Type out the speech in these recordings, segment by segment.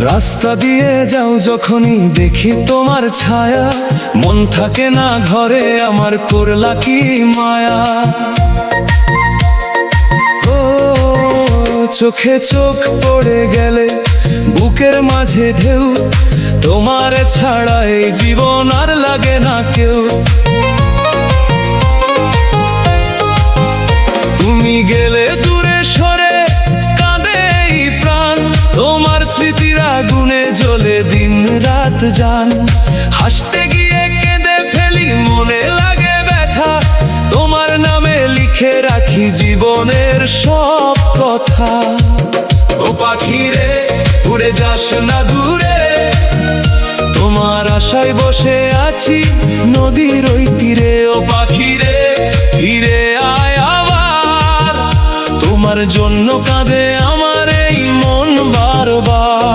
রাস্তা দিয়ে যাও যখনই দেখি তোমার ছায়া, মন থাকে না ঘরে আমার, করলা কি মায়া। ও চোখে চোখ পড়ে গেলে বুকের মাঝে ঢেউ, তোমার ছাড়া এই জীবন আর লাগে না কেউ। তুমি গেলে দূরে সরে কাঁদে এই প্রাণ, তোমার স্মৃতির আগুনে জ্বলে দিন রাত যান। হাসতে গিয়ে কেঁদে ফেলি মনে লাগে ব্যথা, তোমার নামে লিখে রাখি জীবনের সব কথা। ও পাখি রে উড়ে যাস না দূরে, তোমার আশায় বসে আছি নদীর ওই তীরে। ও পাখি রে ফিরে আয় আবার, তোমার জন্য কাঁদে আমার এই মন বারবার।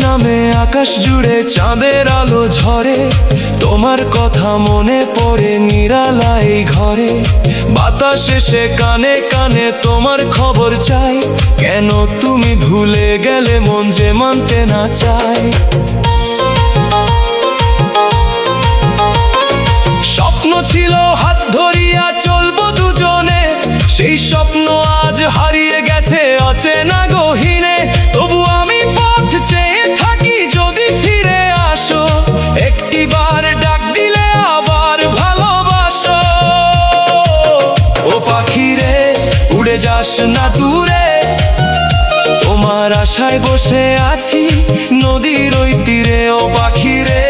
নামে আকাশ জুড়ে চাঁদের আলো ঝরে, তোমার কথা মনে পড়ে নিরালাই ঘরে। বাতাস এসে কানে কানে তোমার খবর চাই, কেন তুমি ভুলে গেলে মন যে মানতে না চায়। স্বপ্ন ছিল হাত ধরিয়া চলবো দুজনে, সেই স্বপ্ন আজ হারিয়ে গেছে অচেনা গহীনে। তবু আমি পথ চেয়ে থাকি যদি ফিরে আসো, একটিবার ডাক দিলে আবার ভালোবাসো। ও পাখি রে উড়ে যাস না দূরে, তোমার আশায় বসে আছি নদীর ওই তীরে। ও পাখি রে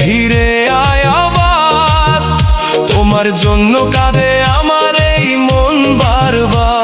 ফিরে আয় আবার, তোমার জন্য কাঁদে আমার এই মন বারবার।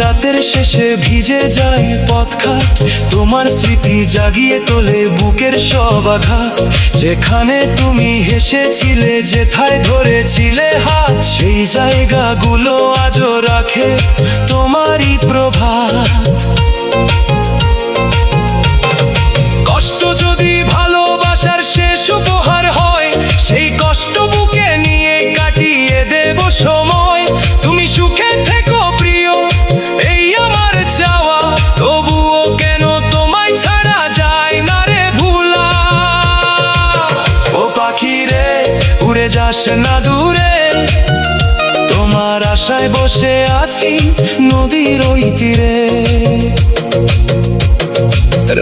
রাতের শেষে ভিজে যায় পথঘাট, তোমার স্মৃতি জাগিয়ে তোলে বুকের সব আঘাত। যেখানে তুমি হেসেছিলে, যেথায় ধরেছিলে হাত, সেই জায়গাগুলো আজও রাখে তোমারই প্রভাত। কষ্ট যদি ভালোবাসার শেষ উপহার হয়, সেই কষ্ট বুকে নিয়ে কাটিয়ে দেব সময়। তুমি সুখে থেকো প্রিয় এই আমার চাওয়া, তবুও কেন তোমায় ছাড়া যায় না রে ভুলা। ও পাখি রে উড়ে যাস না দূরে, তোমার আশায় বসে আছি নদীর ওই তীরে।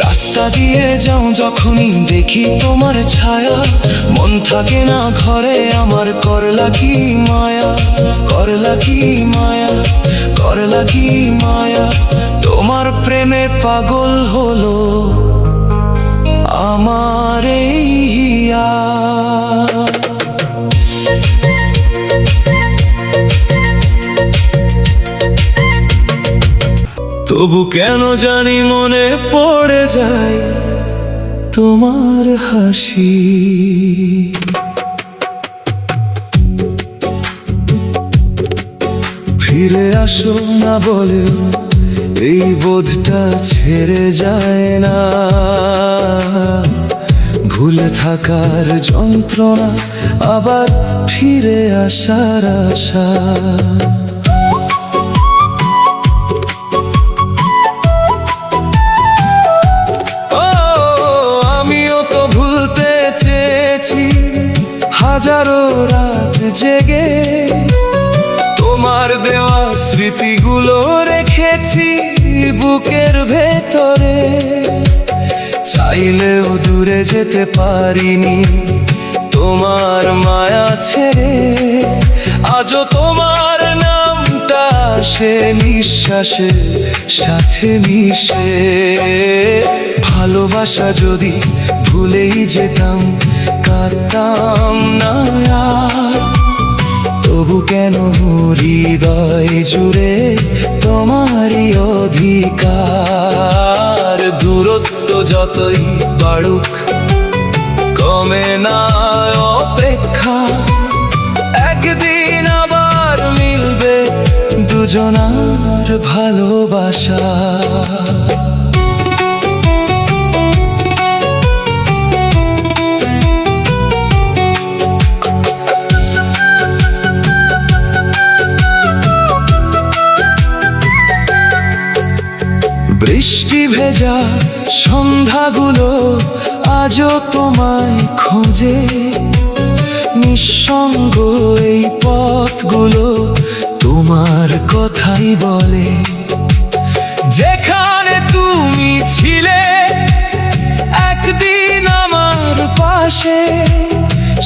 রাস্তা দিয়ে যাও যখনই দেখি তোমার ছায়া, মন থাকে না ঘরে আমার, করলা কি মায়া, করলা কি মায়া, করলা কি মায়া। তোমার প্রেমে পাগল হলো আমার এই হিয়া। তবু কেন জানি মনে পড়ে যায় তোমার হাসি। ফিরে আসো না বলেও এই বোধটা ছেড়ে যায় না, ভুলে থাকার যন্ত্রণা আবার ফিরে আসার আশা। হাজারো রাত জেগে তোমার দেওয়া স্মৃতিগুলো রেখেছি বুকের ভেতরে। চাইলেও দূরে যেতে পারিনি তোমার মায়া ছেড়ে, আজও তোমার নামটা আসে নিঃশ্বাসের সাথে মিশে। ভালোবাসা যদি ভুলেই যেতাম কাঁদতাম না আর, তবু কেন হৃদয় জুড়ে তোমারই অধিকার। দূরত্ব যতই বাড়ুক কমে না অপেক্ষা, একদিন আবার মিলবে দুজনার ভালোবাসা। বৃষ্টি ভেজা সন্ধ্যাগুলো আজও তোমায় খোঁজে, নিঃসঙ্গ এই পথগুলো তোমার কথাই বলে। যেখানে তুমি ছিলে একদিন আমার পাশে,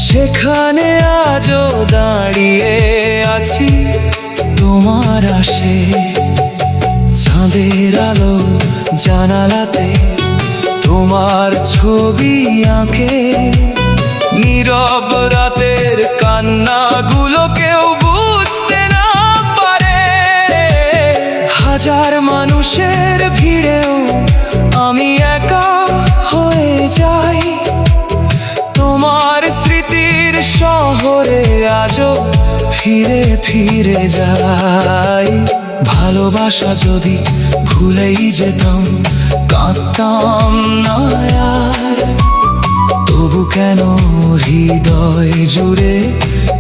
সেখানে আজও দাঁড়িয়ে আছি তোমার আশে। চাঁদের আলো জানালাতে তোমার ছবি আঁকে, নীরব রাতের কান্নাগুলো কেউ বুঝতে না পারে। হাজার মানুষের ভিড়েও আমি একা হয়ে যাই, তোমার স্মৃতির শহরে আজও ফিরে ফিরে যাই। ভালোবাসা যদি ভুলেই যেতাম কাঁদতাম না আর, তবু কেন হৃদয় জুড়ে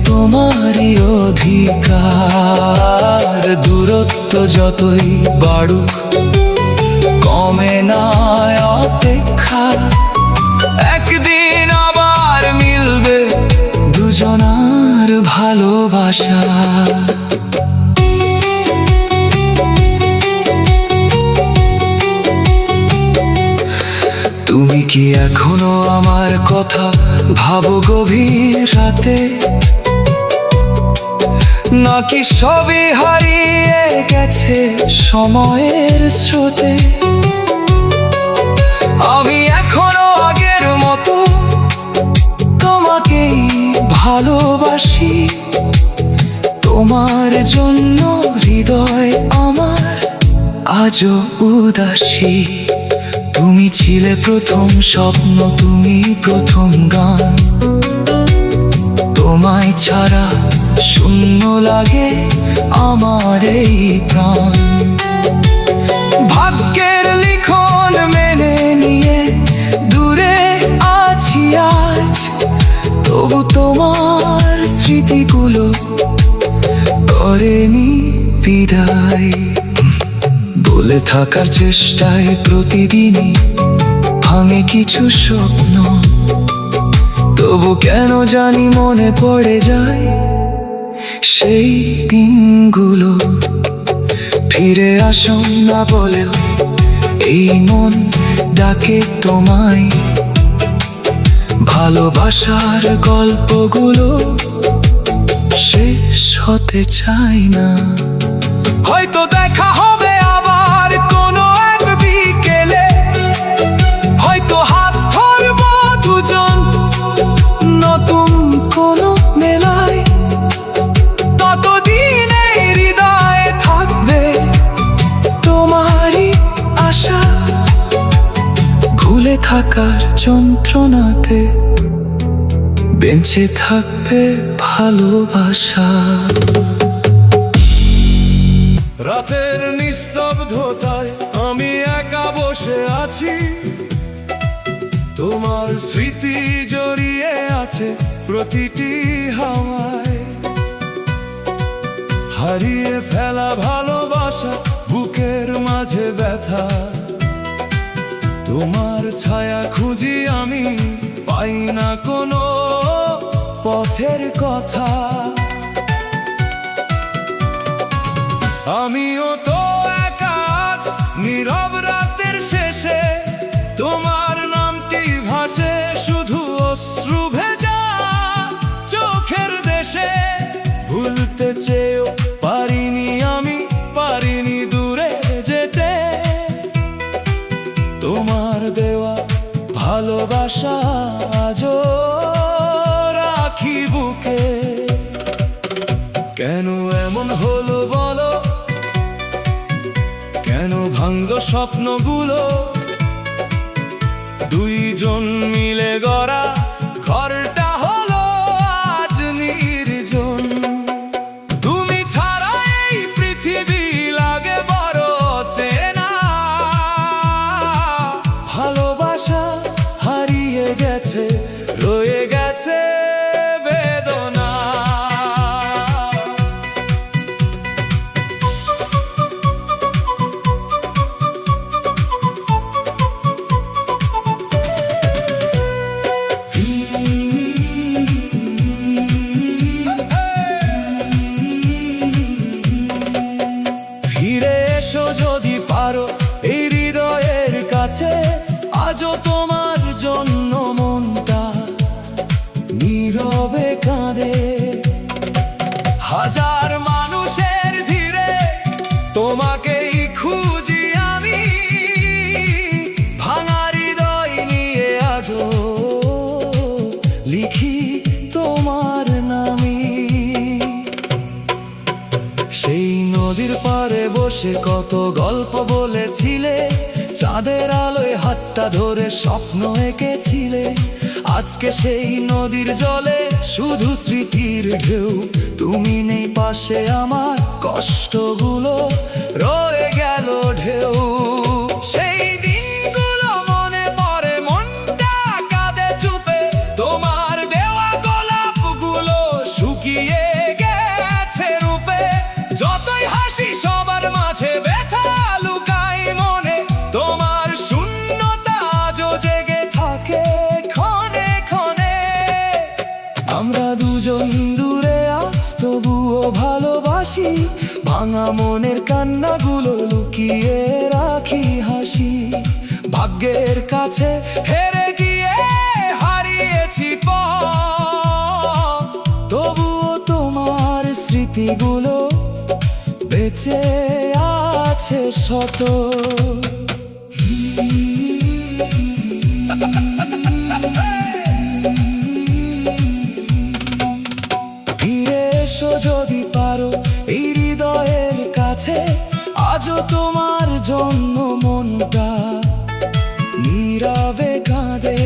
তোমারই অধিকার। দূরত্ব যতই বাড়ুক কমে না অপেক্ষা, একদিন আবার মিলবে দুজনার ভালোবাসা। তুমি কি এখনো আমার কথা ভাবো গভীর রাতে, নাকি সবই হারিয়ে গেছে সময়ের স্রোতে? আমি এখনো আগের মতো তোমাকেই ভালোবাসি, তোমার জন্য হৃদয় আমার আজও উদাসী। তুমি ছিলে প্রথম স্বপ্ন, তুমি প্রথম গান, তোমায় ছাড়া শূন্য লাগে আমার এই প্রাণ। ভাগ্যের লিখন মেনে নিয়ে দূরে আছি আজ, তবু তোমার স্মৃতিগুলো করেনি বিদায়। বলে থাকার চেষ্টায় প্রতিদিনই ভাঙে কিছু স্বপ্ন, তবু কেন জানি মনে পড়ে যায় সেই দিনগুলো। ফিরে আসো না বলেও এই মন ডাকে তোমায়, ভালোবাসার গল্পগুলো শেষ হতে চায় না। হয়তো দেখা হবে আবার কোনো এক বিকেলে, হয়তো হাত ধরবো দুজন নতুন কোনো মেলায়। ততদিন এই হৃদয়ে থাকবে তোমারই আশা, ভুলে থাকার যন্ত্রণাতে বেঁচে থাকবে ভালোবাসা। রাতের নিস্তব্ধতায় আমি একা বসে আছি, তোমার স্মৃতি জড়িয়ে আছে প্রতিটি হাওয়ায়। হারিয়ে ফেলা ভালোবাসা বুকের মাঝে ব্যথা, তোমার ছায়া খুঁজি আমি পাই না কোনো পথের কথা। আমিও তো একা আজ নীরব রাতের শেষে, তোমার নামটি ভাসে শুধু অশ্রু ভেজা চোখের দেশে। ভুলতে চেয়েও পারিনি আমি, পারিনি দূরে যেতে, তোমার দেওয়া ভালোবাসা আজও রাখি বুকে। কেন এমন হলো বলো, কেন ভাঙলো স্বপ্নগুলো? দুইজন মিলে গড়া ঘরটা হলো আজ নির্জন। তুমি ছাড়া এই পৃথিবী লাগে বড় চেনা। ভালোবাসা হারিয়ে গেছে, রয়ে গেছে বেদনা। ফিরে এসো যদি পারো এই হৃদয়ের কাছে, আজও তোমার জন্য মনটা নীরবে কাঁদে। হাজার মানুষের ভিড়ে তোমাকেই খুঁজি আমি, ভাঙা হৃদয় নিয়ে আজও লিখি তোমার নামই। সেই নদীর পাড়ে বসে কত গল্প বলেছিলে, চাঁদের আলোয় হাতটা ধরে স্বপ্ন এঁকেছিলে। আজকে সেই নদীর জলে শুধু স্মৃতির ঢেউ, তুমি নেই পাশে আমার কষ্টগুলো রয়ে গেল ঢেউ। সেই দিনগুলো মনে পড়ে, মনটা কাঁদে চুপে, তোমার দেওয়া গোলাপগুলো শুকিয়ে গেছে রূপে। যতই হাসি সবার মাঝে ব্যথা লুকাই মনে, তোমার শূন্যতা আজও জেগে থাকে ক্ষণে ক্ষণে। আমরা দুজন দূরে আজ তবুও ভালোবাসি, ভাঙা মনের কান্নাগুলো লুকিয়ে রাখি হাসি। ভাগ্যের কাছে হেরে গিয়ে হারিয়েছি পথ, তবুও তোমার স্মৃতিগুলো বেঁচে আছে শত। ফিরে এসো যদি পারো এই হৃদয়ের কাছে, আজও তোমার জন্য মনটা নীরবে কাঁদে।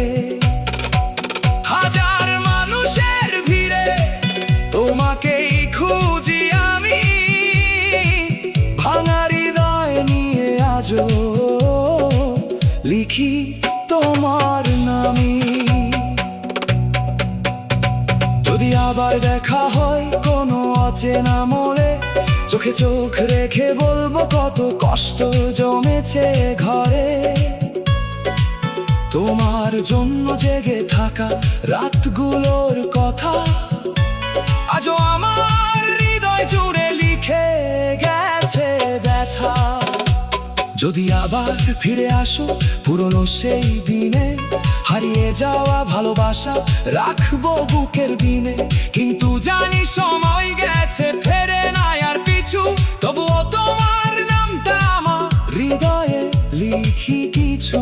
হাজার মানুষের ভিড়ে তোমাকেই খুঁজি আমি, ভাঙা হৃদয় নিয়ে আজও লিখি তোমার নামই। যদি আবার দেখা হয় কোনো অচেনা মোড়ে, চোখে চোখ রেখে বলবো কত কষ্ট জমেছে ঘরে। তোমার জন্য জেগে থাকা রাতগুলোর কথা আজও আমার হৃদয় জুড়ে লিখে গেছে ব্যথা। যদি আবার ফিরে আসো পুরনো সেই দিনে, হারিয়ে যাওয়া ভালোবাসা রাখবো বুকের বিনে। কিন্তু জানি সময় গেছে, ফেরে না আর পিছু, তবুও তোমার নামটা আমার হৃদয়ে লিখি কিছু।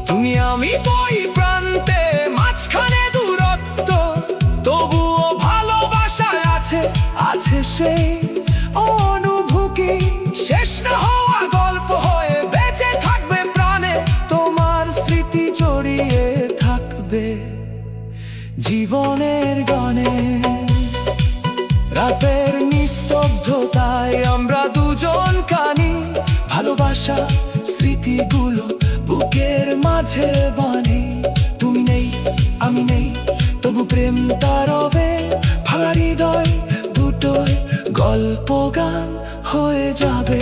তুমি আমি দুই প্রান্তে, মাঝখানে দূরত্ব, তবুও ভালোবাসায় আছে আছে সেই অনুভূতি। শেষ না হওয়া গল্প হয়ে বেঁচে থাকবে প্রাণে, তোমার স্মৃতি জড়িয়ে থাকবে জীবনের গানে। রাতের নিস্তব্ধতায় আমরা দুজন কানি, ভালোবাসা স্মৃতিগুলো বুকের মাঝে বানি। তুমি নেই আমি নেই তবু প্রেম তারবে, ভাঙা হৃদয় দুটোর গল্প গান হয়ে যাবে।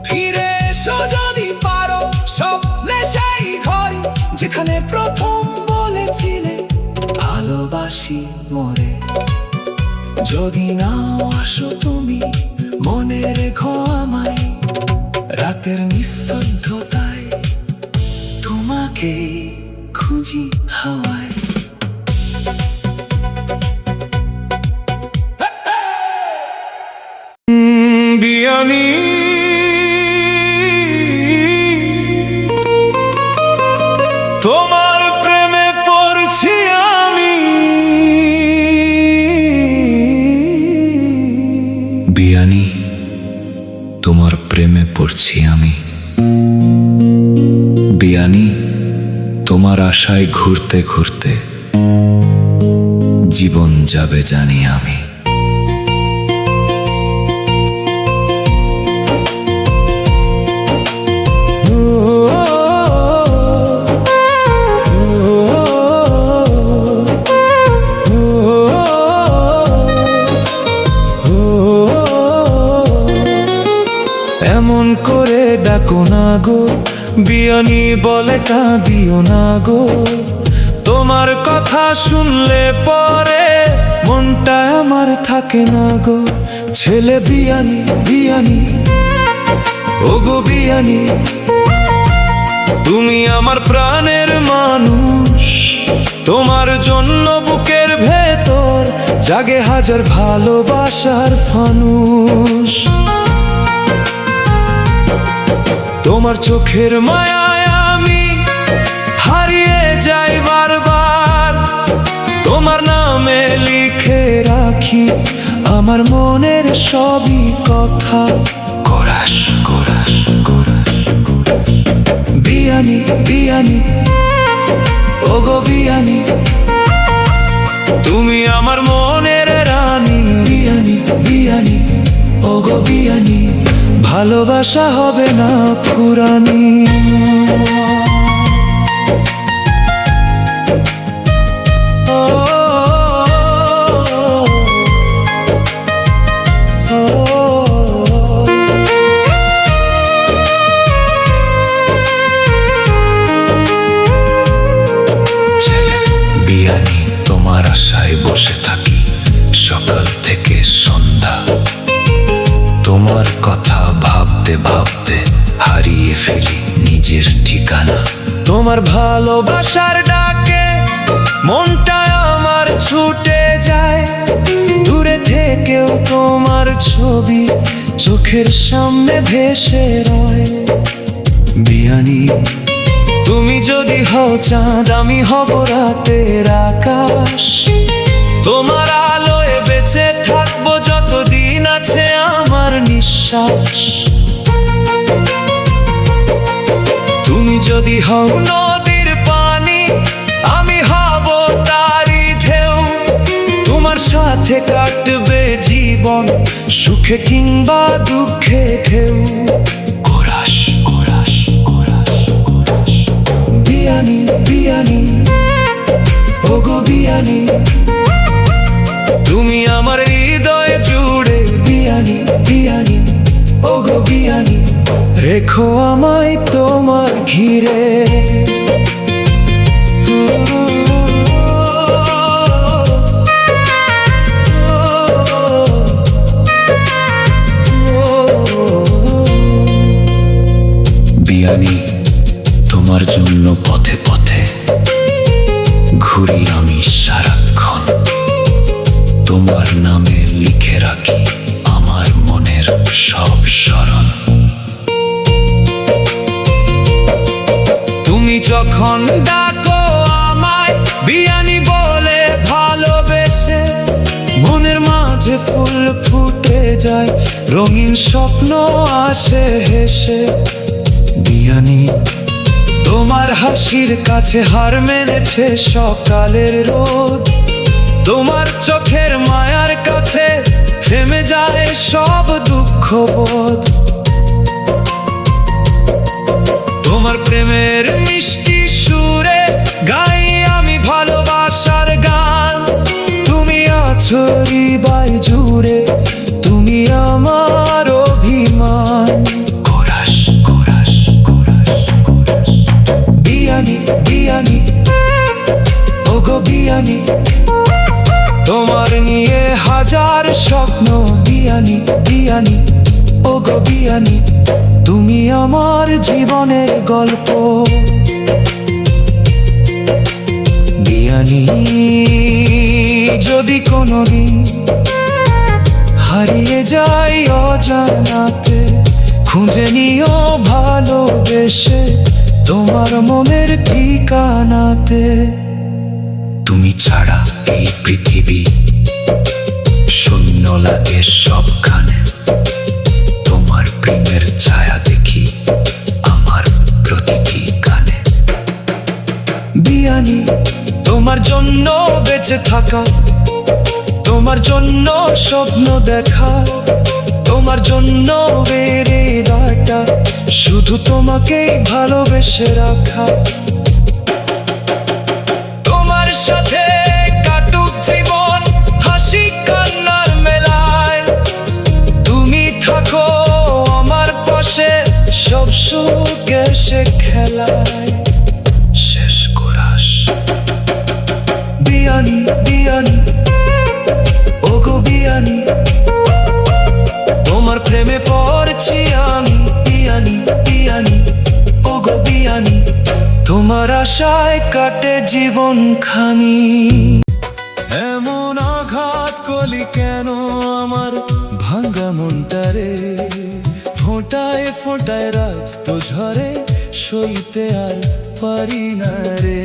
ফিরে এসো যদি পারো স্বপ্নে সেই ঘর, যেখানে প্রথম বলেছিলে ভালোবাসি মোরে। যদি নাও আসো তুমি মনে রেখো আমায়, রাতের নিস্তব্ধতায় তোমাকে খুঁজি হাওয়ায়। বিয়ানি তোমার প্রেমে পড়ছি আমি, বিয়ানি, তোমার প্রেমে পড়ছি আমি। বিয়ানি, তোমার আশায় ঘুরতে ঘুরতে জীবন যাবে জানি আমি। এমন করে ডাকো না গো, বিয়ানি বলে কাঁদিও না গো। তোমার কথা শুনলে পরে মনটা আমার থাকে না গো। ছেলে বিয়ানি, বিয়ানি, ও গো বিয়ানি, তুমি আমার প্রাণের মানুষ। তোমার জন্য বুকের ভেতর জাগে হাজার ভালোবাসার ফানুষ। তোমার চোখের মায়ায় আমি হারিয়ে যাই বারবার। তোমার নামে লিখে রাখি আমার মনের সবই কথা। কোরাস কোরাস কোরাস বিয়ানি, বিয়ানি, ও গো বিয়ানি, তুমি আমার মনের রানী। বিয়ানি, বিয়ানি, ও গো বিয়ানি, ভালোবাসা হবে না পুরানি। বিয়ানি, তোমার আশায় বসে থাকি সকাল থেকে সন্ধ্যা। তোমার কথা ভাবতে ভাবতে হারিয়ে ফেলি নিজের ঠিকানা। তোমার ভালোবাসার ডাকে মনটা আমার ছুটে যায়। দূরে থেকেও তোমার ছবি চোখের সামনে ভেসে রয়। বিয়ানি, তুমি যদি হও চাঁদ, আমি হব রাতের আকাশ। তোমার আলোয় বেঁচে থাকবো যতদিন আছে আমার নিঃশ্বাস। তুমি যদি হও নদীর পানি, আমি হব তারই ঢেউ। তোমার সাথে কাটবে জীবন সুখে কিংবা দুঃখে ঢেউ। কোরাস কোরাস কোরাস কোরাস বিয়ানি, বিয়ানি, ও গো বিয়ানি, তুমি আমার হৃদয় জুড়ে। বিয়ানি, বিয়ানি, ও গো বিয়ানি, রেখো আমায় তোমার ঘিরে। বিয়ানি, তোমার জন্য পথে পথে ঘুরি আমি সারাক্ষণ। তোমার নামে লিখে রাখি আমার মনের সব স্মরণ। তুমি যখন ডাকো আমায় বিয়ানি বলে ভালোবেসে, মনের মাঝে ফুল ফুটে যায়, রঙিন স্বপ্ন আসে হেসে। বিয়ানি, তোমার হাসির কাছে হার মেনেছে সকালের রোদ। তোমার চোখের মায়ার কাছে থেমে যায় সব দুঃখ বোধ। তোমার প্রেমের মিষ্টি সুরে গাই আমি ভালোবাসার গান। তুমি আছো হৃদয় জুড়ে, তুমি আমার অভিমান। কোরাস কোরাস কোরাস কোরাস বিয়ানি, বিয়ানি, ও গো বিয়ানি, তোমার নিয়ে হাজার স্বপ্ন। বিয়ানি, বিয়ানি, ও গো বিয়ানি, তুমি আমার জীবনের গল্প। বিয়ানি, যদি কোনোদিন হারিয়ে যাই অজানাতে, খুঁজে নিও ভালোবেসে তোমার মনের ঠিকানাতে। তুমি ছাড়া এই পৃথিবী শূন্য লাগে সবখানে। ছায়া দেখি আমার প্রতিটি গানে। বিয়ানি, তোমার জন্য বেঁচে থাকা, তোমার জন্য স্বপ্ন দেখা, তোমার জন্য বেড়ে হৃদয়টা শুধু তোমাকেই ভালোবেসে রাখা। তোমার সাথে কাটুক জীবন হাসি কান্নার মেলায়, তুমি থাকো আমার পাশে সব সুখ এসে খেলায়। শেষ কোরাস। বিয়ানি, বিয়ানি, ওগো বিয়ানি, তোমার প্রেমে পড়ছি আমি। বিয়ানি, বিয়ানি, ওগো বিয়ানি, তোমার আশায় কাটে জীবন খানি। এমন আঘাত কলি কেন আমার ভাঙা মনটারে, ফোঁটায় ফোঁটায় রক্ত ঝরে সইতে আর পারি না রে।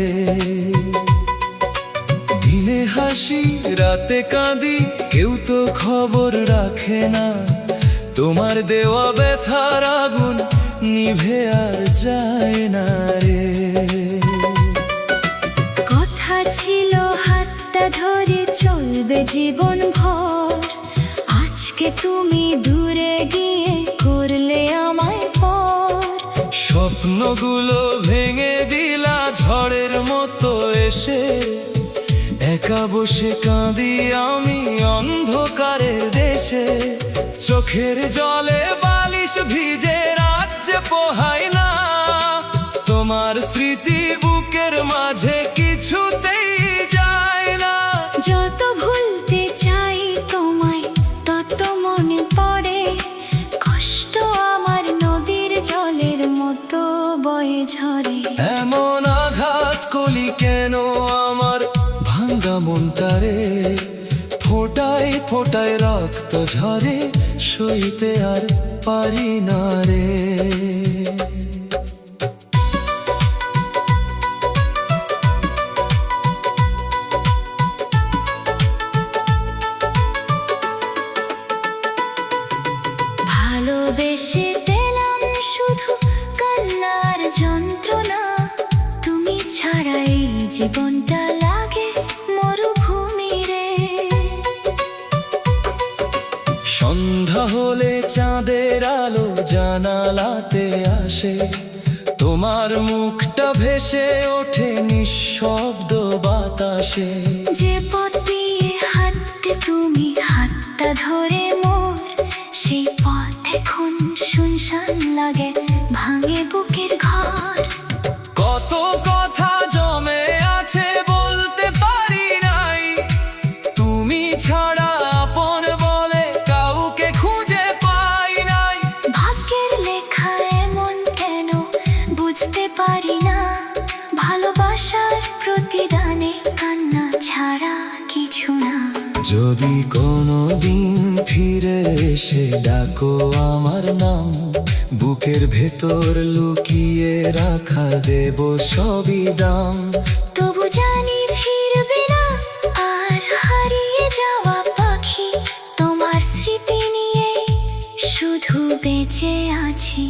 দিনে হাসি রাতে কাঁদি, কেউ তো খবর রাখে না, তোমার দেওয়া ব্যথার আগুন নিভে আর যায় না রে। কথা ছিল হাতটা ধরে চলবে জীবন ভর, আজকে তুমি দূরে গিয়ে করলে আমায় পর। স্বপ্নগুলো ভেঙে দিলা ঝড়ের মতো এসে, একা বসে কাঁদি আমি অন্ধকারের দেশে। চোখের জলে বালিশ ভিজে রাত যে পোহায় না, তোমার স্মৃতি বুকের মাঝে কিছুতেই যায় না। যত ভুলতে চাই তোমায় তত মনে পড়ে, কষ্ট আমার নদীর জলের মতো বয়ে ঝরে। এমন আঘাত কলি কেন আমার ভাঙা মনটারে, ফোঁটায় ফোঁটায় রক্ত ঝরে সইতে আর পারি না রে। ভালোবেসে পেলাম শুধু কান্নার যন্ত্রণা, তুমি ছাড়া এই জীবনটা লাগে মরুভূমি রে। সন্ধ্যা হলে চাঁদের আলো জানালাতে আসে, তোমার মুখটা ভেসে ওঠে নিঃশব্দ বাতাসে। যে পথ দিয়ে হাঁটতে তুমি হাতটা ধরে মোর, সেই পথ এখন শুনশান লাগে, ভাঙে বুকের ঘর। কত কথা জমে আছে বলতে পারি নাই, তুমি ছাড়া আপন বলে কাউকে খুঁজে পাই নাই। ভাগ্যের লেখা এমন কেন বুঝতে পারি না, ভালোবাসার প্রতিদানে কান্না ছাড়া কিছু না। যদি কোনো দিন ফিরে এসে ডাকো আমার নাম, বুকের ভেতর লুকিয়ে রাখা দেব সবই দাম। তবু জানি ফিরবে না আর হারিয়ে যাওয়া পাখি, তোমার স্মৃতি নিয়ে শুধু বেঁচে আছি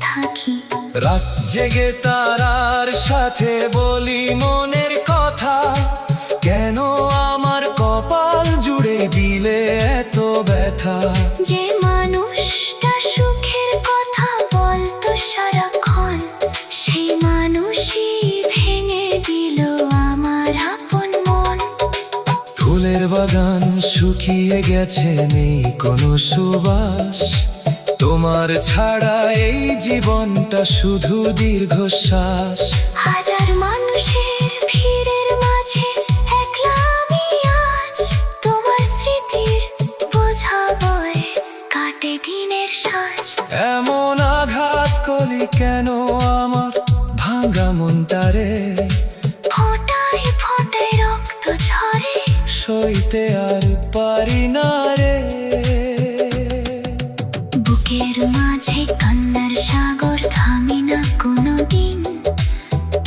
থাকি। রাত জেগে তারার সাথে বলি মনের কথা, কেন আমার কপাল জুড়ে দিলে এত ব্যথা। যে মানুষটা সুখের কথা বলতো সারাক্ষণ, সেই মানুষই ভেঙে দিল আমার আপন মন। ফুলের বাগান শুকিয়ে গেছে, নেই কোনো সুবাস, তোমার ছাড়া এই জীবনটা শুধু দীর্ঘশ্বাস। হাজার মানুষের ভিড়ের মাঝে একলা আমি আজ, তোমার স্মৃতির বোঝা বয়ে কাটে দিনের সাজ। এমন আঘাত কলি কেন আমার ভাঙা মনটারে, ফোঁটায় ফোঁটায় রক্ত ঝরে সইতে আর পারি না রে। বুকের মাঝে কান্নার সাগর থামি না কোনো দিন,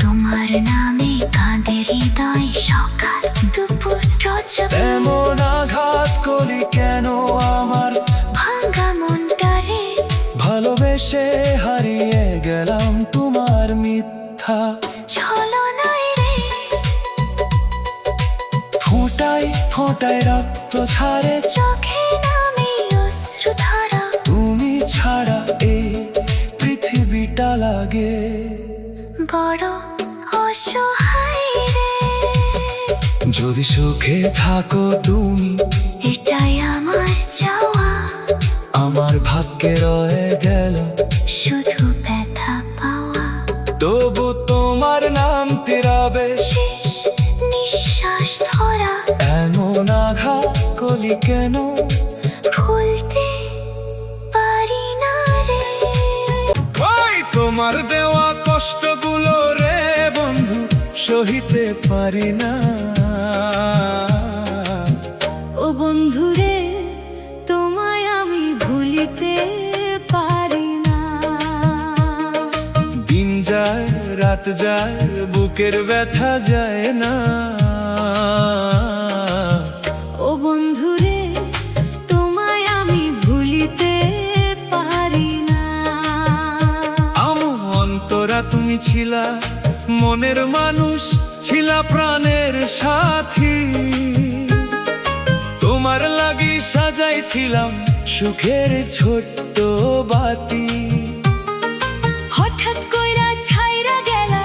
তোমার নামে কাঁদে হৃদয় সকাল দুপুর রজনী। এমন আঘাত কলি কেন আমার ভাঙা মনটারে, ভালোবেসে এসে হারিয়ে গেলাম তোমার মিথ্যা ছলনায় রে ফোঁটায় ফোঁটায় রক্ত ছাড়ে চোখে নামে অশ্রুধারা তুমি ছাড়া এই পৃথিবীটা লাগে বড় অসহায় রে যদি সুখে থাকো তুমি এটাই আমার চাওয়া আমার ভাগ্যে রয়ে গেল শুধু ব্যথা পাওয়া তবু তোমার নাম তিরাবে শেষ নিঃশ্বাস ধরা এমন আঘাত কলি কেন ভুলতে পারি না রে ওই তোমার দেওয়া কষ্টগুলো রে বন্ধু সহিতে পারি না ও বন্ধুরে তোমায় আমি ভুলিতে পারি না দিন যায় রাত যায় বুকের ব্যথা যায় না ও বন্ধুরে তোমায় আমি ভুলিতে পারি না আমার অন্তরা তুমি ছিলা মনের মানুষ ছিলা প্রাণের সাথী তোমার লাগি সাজাইছিলাম সুখের ছোট্ট বাতি হঠাৎ কইরা ছাইরা গেলা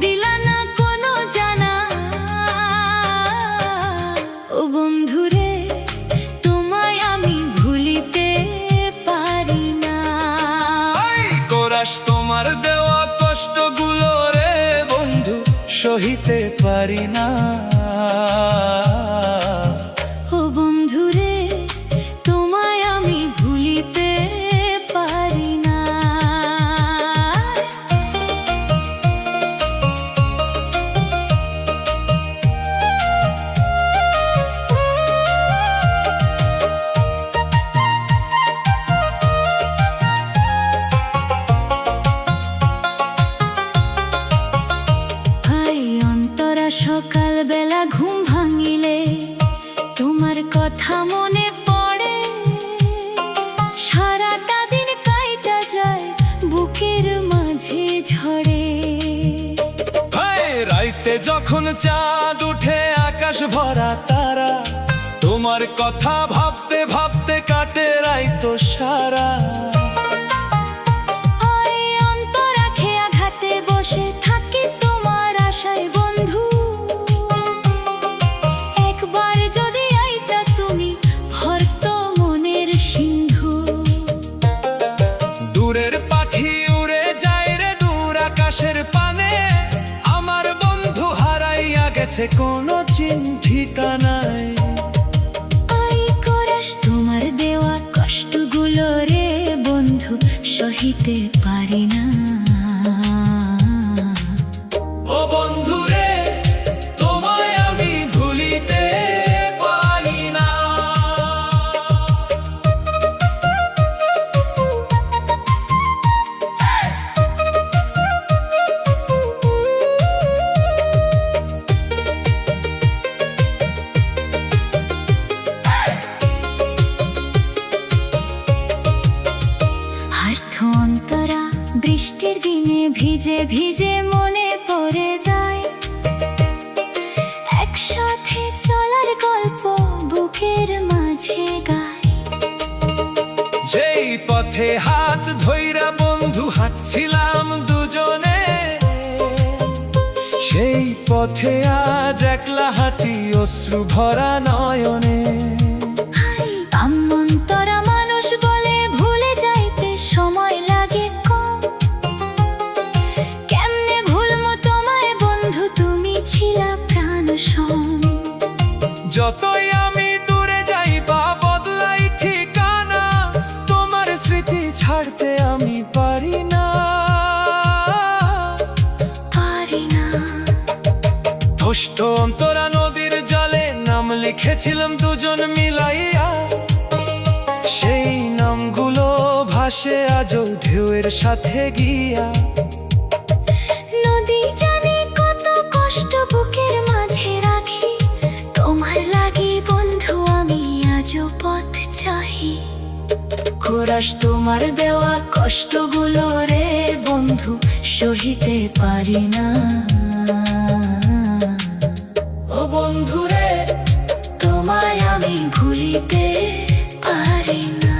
দিলা না কোনো জানা ও বন্ধুরে তোমায় আমি ভুলিতে পারি না এই কোরাস তোমার দেওয়া কষ্টগুলো রে বন্ধু সহিতে পারি না ও বন্ধুরে তোমায় আমি ভুলিতে পারি না হাই অন্তরা সকাল বেলা ঘুম ভাঙিলে তোমার কথা মনে পড়ে সারাটা দিন কাইটা যায় বুকের মাঝে ঝরে হায় রাইতে যখন চাঁদ উঠে আকাশ ভরা তারা তোমার কথা ভাবতে ভাবতে কাটে রাইতো সারা ওই অন্তরা খেয়া ঘাটে বসে থাকি তোমার আশায় বন্ধু একবার যদি আইতা তুমি ভরত মনের সিন্ধু দূরের পাখি উড়ে যায় রে দূর আকাশের পানে আমার বন্ধু হারাইয়া গেছে কোনো চিন ঠিকানায় আই করাস তোমার দেওয়া কষ্টগুলো রে বন্ধু সহিতে পারি না ও বন্ধু রে তোমায় আমি ভুলিতে পারি না হার্থ অন্তরা বৃষ্টির দিনে ভিজে ভিজে মনে পড়ে যায় একসাথে চলার গল্প বুকের মাঝে গায় যেই পথে হাত ধইরা বন্ধু হাঁটছিলাম দুজনে সেই পথে আজ একলা হাঁটি অশ্রু ভরা নয়নে হাই অন্তরা মানুষ বলে ভুলে যাইতে সময় লাগে কম কেমনে ভুলবো তোমায় বন্ধু তুমি ছিলা প্রাণ সম যতই আমি দূরে যাই বা বদলাই ঠিকানা তোমার স্মৃতি ছাড়তে আমি পারি না পারি না ধষ্ট অন্তরা নদীর জলে নাম লিখেছিলাম দুজন মিলাইয়া সেই নামগুলো ভাসে আজও ঢেউয়ের সাথে গিয়া নদী জানে কত কষ্ট বুকের মাঝে রাখি তোমার লাগি বন্ধু আমি আজও পথ চাহি কোরাস তোমার দেওয়া কষ্টগুলো রে বন্ধু সহিতে পারি না। ও বন্ধু রে তোমায় আমি ভুলিতে পারি না।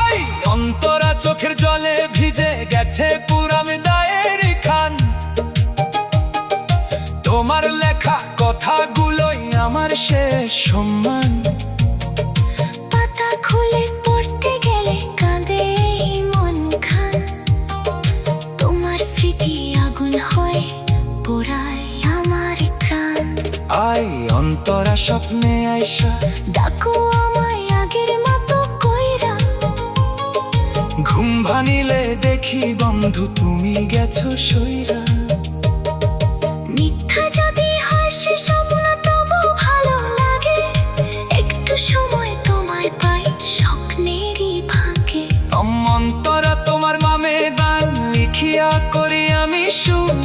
ওই অন্তরা চোখের জলে ভিজে গেছে পুরাম ডায়েরি খান, তোমার লেখা কথাগুলোই আমার শেষ সম্মান। পাতা খুলে পড়তে গেলে কাঁদে এই মন খান, তোমার স্মৃতি আগুন হয়ে পোড়ায় আমার প্রাণ। আই অন্তরা স্বপ্নে আইসা ডাকো আমায় আগের মতো কইরা, ঘুম ভাঙিলে দেখি বন্ধু তুমি গেছো সইরা। মিথ্যা যদি হয় সে স্বপ্ন তবু ভালো লাগে, একটু সময় তোমায় পাই স্বপ্নেরই ফাঁকে। অন্তরা তোমার মামে গান লিখিয়া করি আমি সুর,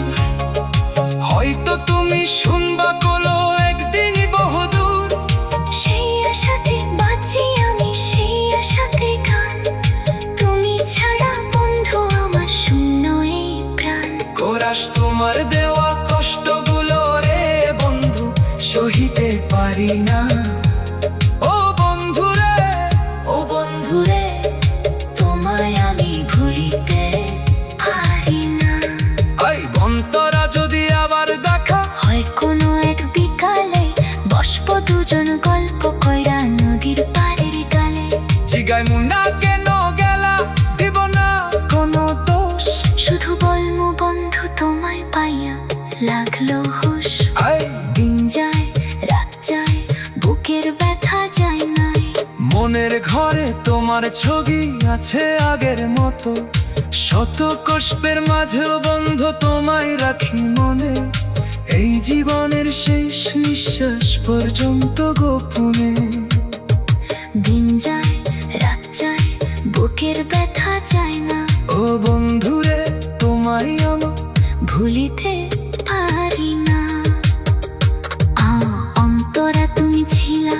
হয়তো তুমি শুনবা কলো একদিনই বহুদূর। সেই আশাতে বাঁচি আমি, সেই আশাতে গান, তুমি ছাড়া বন্ধু আমার শূন্য এই প্রাণ। কোরাস তোমার দেওয়া কষ্টগুলো রে বন্ধু সহিতে পারি না। ও বন্ধু রে, ও বন্ধু রে তোমায় আমি ভুলিতে পারি না। আই অন্তরা যদি আবার দেখা হয় কোনো এক বিকালে, বসবো দুজন গল্প কইরা নদীর পাড়ের ডালে। জিগাই মুন্ডা কেন গেলা, দিব না কোনো দোষ। শুধু বলমু বন্ধু তোমায় পাইয়া লাগলো হুশ। আই দিন যায় রাত যায় বুকের ব্যথা যায় নাই, মনের ঘরে তোমার ছবি আছে আগের মতো। শত কষ্টের মাঝেও বন্ধু তোমায় রাখি মনে, এই জীবনের শেষ নিঃশ্বাস পর্যন্ত গোপনে। দিন যায় রাত যায় বুকের ব্যথা যায় না, ও বন্ধুরে তোমায় আমি ভুলিতে পারি না। অন্তরা তুমি ছিলা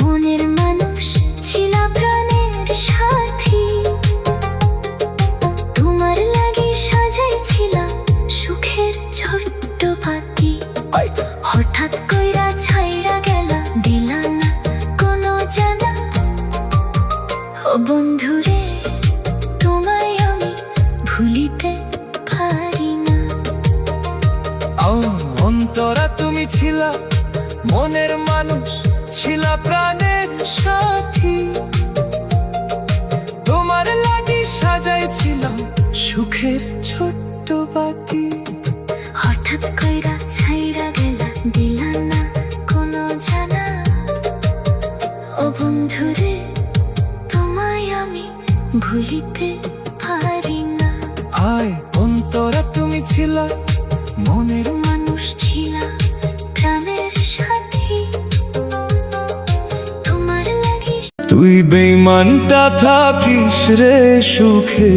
মনের মানুষ, ছিলা প্রাণের সাথী, তোমার লাগি সাজাইছিলাম সুখের ছোট্ট বাতি। হঠাৎ কইরা ছাইরা গেলা, দিলা না কোনো জানা। ও বন্ধুরে তোমায় আমি ভুলিতে পারি না। অন্তরা তুমি ছিলা মনের মানুষ, ছিলা প্রাণের সাথী, তোমার লাগি সাজাইছিলাম সুখের ছোট্ট বাতি। হঠাৎ কইরা ছাইরা গেলা, দিলা না কোনো জানা। ও বন্ধুরে তোমায় আমি ভুলিতে পারি না। আয় অন্তরা তুমি ছিলা মনের মানুষ ছিলা প্রাণের সাথী, তোমার লাগি। তুই বেঈমানটা থাকিস রে সুখে,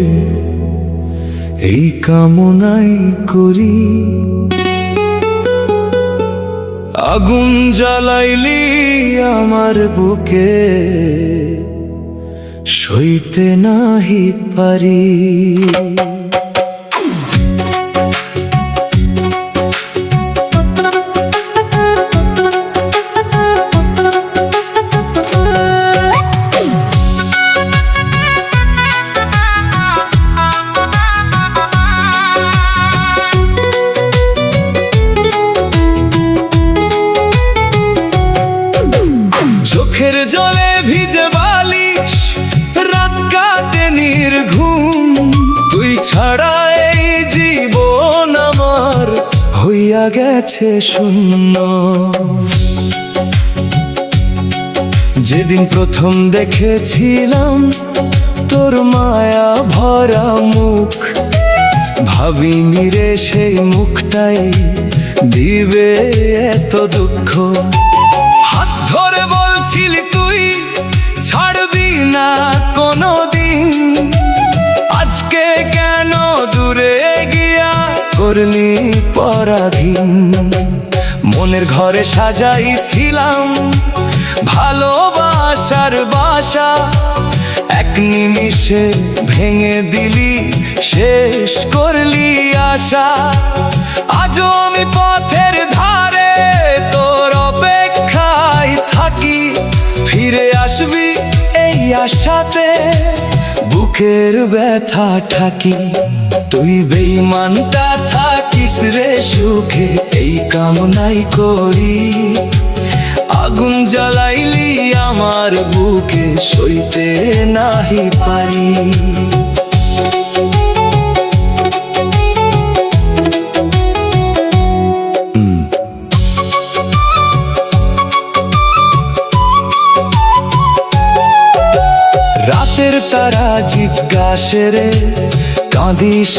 এই কামনাই করি। আগুন জ্বালাইলি আমার বুকে, সইতে নাহি পারি। চোখের জলে ভিজে বালিশ, রাত কাটে নির্ঘুম। তুই ছাড়া এই জীবন আমার হইয়া গেছে শূন্য। যেদিন প্রথম দেখেছিলাম তোর মায়া ভরা মুখ, ভাবিনি রে সেই মুখটাই দিবে এত দুঃখ। হাত ধরে বলছিলি তুই ছাড়বি না কোনোদিন, আজকে কেন দূরে গিয়া করলি পরাধীন। মনের ঘরে সাজাইছিলাম ভালোবাসার বাসা, এক নিমিষে ভেঙে দিলি, শেষ করলি আশা। আজও আমি পথের ধারে তোর অপেক্ষায় থাকি, ফিরে আসবি এই আশাতে বুকের ব্যথা ঠাকি। তুই বেঈমানটা থাকিস রে সুখে, এই কামনাই করি। আগুন জ্বালাইলি আমার বুকে, সইতে নাহি পারি। রাতের তারা জিৎ গাছে রে, কাঁদিস